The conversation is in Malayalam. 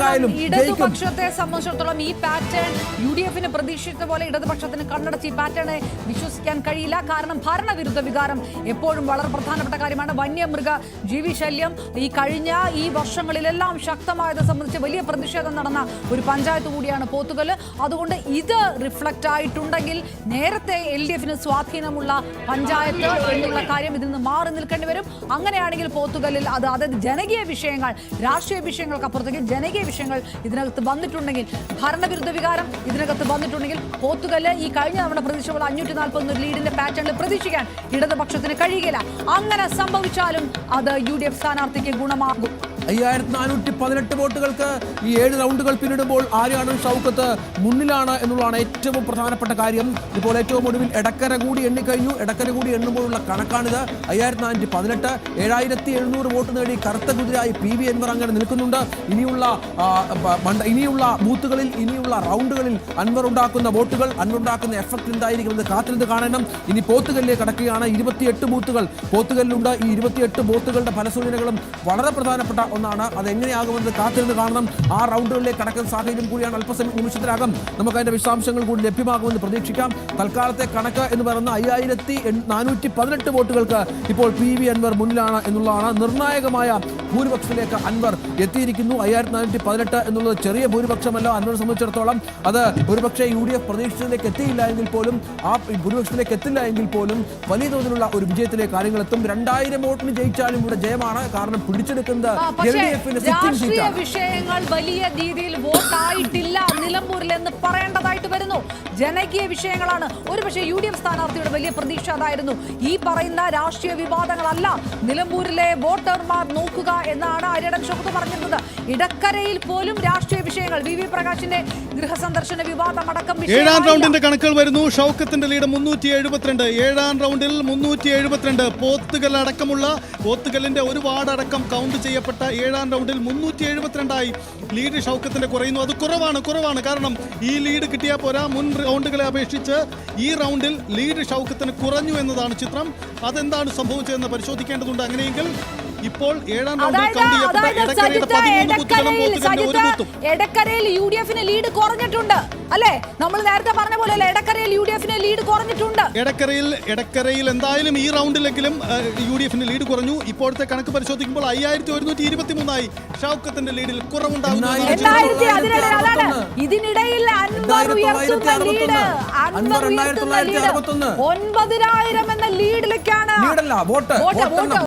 എന്തായാലും ഇടതുപക്ഷത്തെ സംബന്ധിച്ചിടത്തോളം ഈ പാറ്റേൺ UDF-ന് പ്രതീക്ഷിച്ച പോലെ ഇടതുപക്ഷത്തിന് കണ്ണടച്ച് ഈ പാറ്റേണെ വിശ്വസിക്കാൻ കഴിയില്ല. കാരണം ഭരണവിരുദ്ധ വികാരം എപ്പോഴും വളരെ പ്രധാനപ്പെട്ട കാര്യമാണ്. വന്യമൃഗ ജീവി ശല്യം ഈ വർഷങ്ങളിലെല്ലാം ശക്തമായത് സംബന്ധിച്ച് വലിയ പ്രതിഷേധം നടന്ന ഒരു പഞ്ചായത്ത് കൂടിയാണ് പോത്തുകല്ല്. അതുകൊണ്ട് ഇത് റിഫ്ലക്റ്റ് ആയിട്ടുണ്ടെങ്കിൽ നേരത്തെ LDF-ന് സ്വാധീനമുള്ള പഞ്ചായത്ത് എന്നുള്ള കാര്യം ഇതിൽ നിന്ന് മാറി നിൽക്കേണ്ടി വരും. അങ്ങനെയാണെങ്കിൽ പോത്തുകല്ലിൽ അതായത് ജനകീയ വിഷയങ്ങൾ, രാഷ്ട്രീയ വിഷയങ്ങൾക്കപ്പുറത്തേക്ക് ജനകീയ വിഷയങ്ങൾ ഇതിനകത്ത് വന്നിട്ടുണ്ടെങ്കിൽ, ഭരണവിരുദ്ധ വികാരം ഇതിനകത്ത് വന്നിട്ടുണ്ടെങ്കിൽ പോത്തുകല്ല് ഈ കഴിഞ്ഞ തവണ പ്രതീക്ഷിച്ചുള്ള 541 ലീഡിന്റെ പാറ്റേണിൽ പ്രതീക്ഷിക്കാൻ ഇടതുപക്ഷത്തിന് കഴിയുകയില്ല. അങ്ങനെ സംഭവിച്ചാലും അത് UDF സ്ഥാനാർത്ഥിക്ക് ഗുണമാകും. 5418 വോട്ടുകൾക്ക് ഈ 7 റൗണ്ടുകൾ പിന്നിടുമ്പോൾ ആര്യാടൻ ഷൗക്കത്ത് മുന്നിലാണ് എന്നുള്ളതാണ് ഏറ്റവും പ്രധാനപ്പെട്ട കാര്യം. ഇപ്പോൾ ഏറ്റവും ഒടുവിൽ എടക്കര കൂടി എണ്ണിക്കഴിഞ്ഞു. എടക്കര കൂടി എണ്ണുമ്പോഴുള്ള കണക്കാണിത്. 5418, 7700 വോട്ട് നേടി കറുത്ത കുതിരായി PV അൻവർ അങ്ങനെ നിൽക്കുന്നുണ്ട്. ഇനിയുള്ള ബൂത്തുകളിൽ, ഇനിയുള്ള റൗണ്ടുകളിൽ അൻവർ ഉണ്ടാക്കുന്ന വോട്ടുകൾ, അൻവർ ഉണ്ടാക്കുന്ന എഫക്ട് എന്തായിരിക്കുമെന്ന് കാത്തിരുന്ന് കാണണം. ഇനി പോത്തുകല്ലിലേക്ക് കടക്കുകയാണ്. 28 ബൂത്തുകൾ പോത്തുകല്ലുണ്ട്. ഈ 28 ബൂത്തുകളുടെ ഫലസൂചനകളും വളരെ പ്രധാനപ്പെട്ട ഒന്നാണ്. അതെങ്ങനെയാകുമെന്ന് കാത്തിരുന്ന് കാണണം. ആ റൗണ്ടുകളിലേക്ക് കടക്കുന്ന സാഹചര്യം കൂടിയാണ്. നിമിഷത്തിനകം നമുക്ക് അതിന്റെ വിശദാംശങ്ങൾ കൂടി ലഭ്യമാകുമെന്ന് പ്രതീക്ഷിക്കാം. തൽക്കാലത്തെ കണക്ക് എന്ന് പറയുന്ന 5418 വോട്ടുകൾക്ക് ഇപ്പോൾ PV അൻവർ മുന്നിലാണ് എന്നുള്ളതാണ്. നിർണായകമായ ഭൂരിപക്ഷത്തിലേക്ക് അൻവർ എത്തിയിരിക്കുന്നു. 5418 എന്നുള്ളത് ചെറിയ ഭൂരിപക്ഷമല്ല. അൻവറെ സംബന്ധിച്ചിടത്തോളം അത് ഒരുപക്ഷെ UDF പ്രതീക്ഷിച്ചതിലേക്ക് എത്തിയില്ല എങ്കിൽ പോലും, ആ ഭൂരിപക്ഷത്തിലേക്ക് എത്തില്ല എങ്കിൽ പോലും വലിയ തോതിലുള്ള ഒരു വിജയത്തിലേക്ക് കാര്യങ്ങൾ എത്തും. 2000 വോട്ടിന് ജയിച്ചാലും ഇവിടെ ജയമാണ്. കാരണം പിടിച്ചെടുക്കുന്നത് രാഷ്ട്രീയ വിഷയങ്ങൾ വലിയ രീതിയിൽ വോട്ടായിട്ടില്ല നിലമ്പൂരിൽ എന്ന് പറയേണ്ടതായിട്ട് വരുന്നു. ജനകീയ വിഷയങ്ങളാണ്. ഒരുപക്ഷെ UDF സ്ഥാനാർത്ഥിയുടെ വലിയ പ്രതീക്ഷ അതായിരുന്നു. ഈ പറയുന്ന രാഷ്ട്രീയ വിവാദങ്ങളല്ല നിലമ്പൂരിലെ വോട്ടർമാർ നോക്കുക എന്നാണ് ആര്യാടൻ ഷൗക്കത്ത് പറഞ്ഞിരുന്നത്. ഇടക്കരയിൽ പോലും രാഷ്ട്രീയ വിഷയങ്ങൾ, VV പ്രകാശിന്റെ ഗൃഹസന്ദർശന വിവാദമടക്കം 7ാം റൗണ്ടിന്റെ കണക്കുകൾ വരുന്നു. ഷൗക്കത്തിന്റെ ലീഡ് 372. 7ാം റൗണ്ടിൽ 372. പോത്തുകല്ല് അടക്കമുള്ള പോത്തുകല്ലിന്റെ ഒരു വാർഡ് അടക്കം കൗണ്ട് ചെയ്യപ്പെട്ട 7ാം റൗണ്ടിൽ 372 ലീഡ് ഷൗക്കത്തിന്റെ കുറയുന്നു. അത് കുറവാണ്. കാരണം ഈ ലീഡ് കിട്ടിയാൽ പോരാ. മുൻ റൗണ്ടുകളെ അപേക്ഷിച്ച് ഈ റൗണ്ടിൽ ലീഡ് ഷൗക്കത്തിന് കുറഞ്ഞു എന്നതാണ് ചിത്രം. അതെന്താണ് സംഭവിച്ചതെന്ന് പരിശോധിക്കേണ്ടതുണ്ട്. അങ്ങനെയെങ്കിൽ ഇപ്പോൾ 7ാം റൗണ്ടിൽ കൗണ്ട് ചെയ്യപ്പെട്ട എടക്കരയുടെ 13 ബൂത്തുകളും പോത്തുകല്ലിന്റെ ഒരു ബൂത്തും. എടക്കരയിൽ UDF-ന് ലീഡ് കുറഞ്ഞിട്ടുണ്ട് അല്ലേ? നമ്മൾ നേരത്തെ പറഞ്ഞ പോലെ എടക്കരയിൽ UDF-ന് ലീഡ് കുറഞ്ഞിട്ടുണ്ട്. എടക്കരയിൽ എന്തായാലും ഈ റൗണ്ടിലെങ്കിലും UDF-ന് ലീഡ് കുറഞ്ഞു. ഇപ്പോഴത്തെ കണക്ക് പരിശോധിക്കുമ്പോൾ 5123 ഷൗക്കത്തിന്റെ ലീഡിൽ കുറവുണ്ടാകുന്നു. ഇതിനിടയിൽ അൻവർ ഉയർത്തുന്ന ലീഡ് 9000 എന്ന ലീഡിലേക്കാണ്.